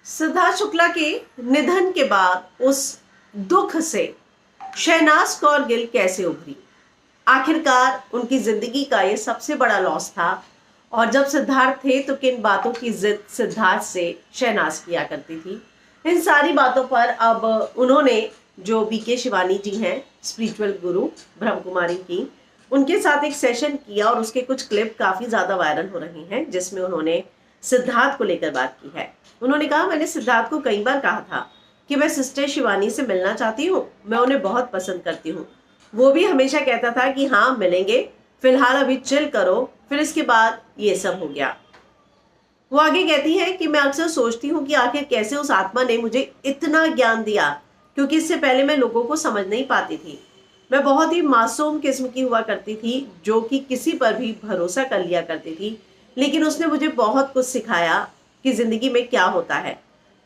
सिद्धार्थ शुक्ला के निधन के बाद उस दुख से शहनाज कौर गिल कैसे उभरी। आखिरकार उनकी जिंदगी का ये सबसे बड़ा लॉस था। और जब सिद्धार्थ थे तो किन बातों की जिद सिद्धार्थ से शहनाज किया करती थी, इन सारी बातों पर अब उन्होंने जो बीके शिवानी जी हैं, स्पिरिचुअल गुरु ब्रह्म कुमारी की, उनके साथ एक सेशन किया और उसके कुछ क्लिप काफी ज्यादा वायरल हो रही हैं, जिसमें उन्होंने सिद्धार्थ को लेकर बात की है। उन्होंने कहा, मैंने सिद्धार्थ को कई बार कहा था कि मैं सिस्टर शिवानी से मिलना चाहती हूँ, मैं उन्हें बहुत पसंद करती हूँ। वो भी हमेशा कहता था कि हाँ मिलेंगे, फिलहाल अभी चिल करो। फिर इसके बाद ये सब हो गया। वो आगे कहती है कि मैं अक्सर सोचती हूँ कि आखिर कैसे उस आत्मा ने मुझे इतना ज्ञान दिया, क्योंकि इससे पहले मैं लोगों को समझ नहीं पाती थी। मैं बहुत ही मासूम किस्म की हुआ करती थी, जो कि किसी पर भी भरोसा कर लिया करती थी। लेकिन उसने मुझे बहुत कुछ सिखाया कि जिंदगी में क्या होता है।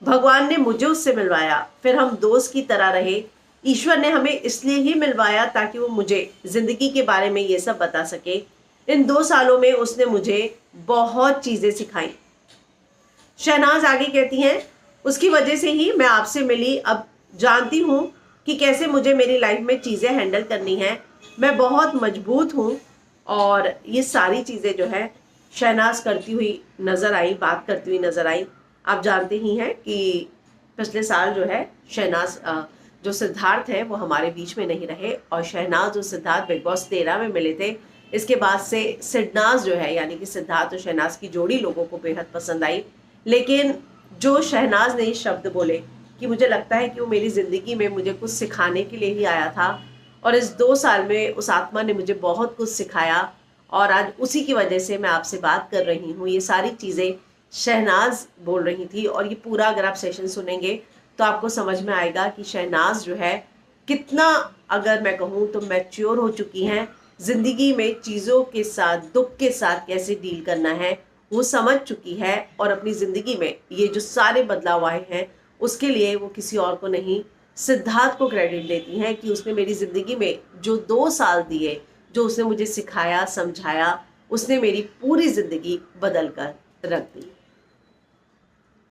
भगवान ने मुझे उससे मिलवाया, फिर हम दोस्त की तरह रहे। ईश्वर ने हमें इसलिए ही मिलवाया ताकि वो मुझे जिंदगी के बारे में ये सब बता सके। इन 2 सालों में उसने मुझे बहुत चीजें सिखाई। शहनाज आगे कहती हैं, उसकी वजह से ही मैं आपसे मिली। अब जानती हूँ कि कैसे मुझे मेरी लाइफ में चीजें हैंडल करनी है। मैं बहुत मजबूत हूँ। और ये सारी चीजें जो है शहनाज करती हुई नजर आई, बात करती हुई नजर आई। आप जानते ही हैं कि पिछले साल जो है शहनाज जो सिद्धार्थ है वो हमारे बीच में नहीं रहे, और शहनाज और सिद्धार्थ बिग बॉस 13 में मिले थे। इसके बाद से सिडनाज जो है, यानी कि सिद्धार्थ और शहनाज की जोड़ी लोगों को बेहद पसंद आई। लेकिन जो शहनाज ने शब्द बोले कि मुझे लगता है कि वो मेरी जिंदगी में मुझे कुछ सिखाने के लिए ही आया था, और इस 2 साल में उस आत्मा ने मुझे बहुत कुछ सिखाया, और आज उसी की वजह से मैं आपसे बात कर रही हूँ। ये सारी चीजें शहनाज बोल रही थी, और ये पूरा अगर आप सेशन सुनेंगे तो आपको समझ में आएगा कि शहनाज जो है कितना, अगर मैं कहूँ तो मैच्योर हो चुकी हैं। जिंदगी में चीजों के साथ, दुख के साथ कैसे डील करना है वो समझ चुकी है, और अपनी जिंदगी में ये जो सारे बदलाव आए हैं उसके लिए वो किसी और को नहीं, सिद्धार्थ को क्रेडिट देती हैं कि उसने मेरी जिंदगी में जो 2 साल दिए, जो उसने मुझे सिखाया, समझाया, उसने मेरी पूरी जिंदगी बदल कर रख दी।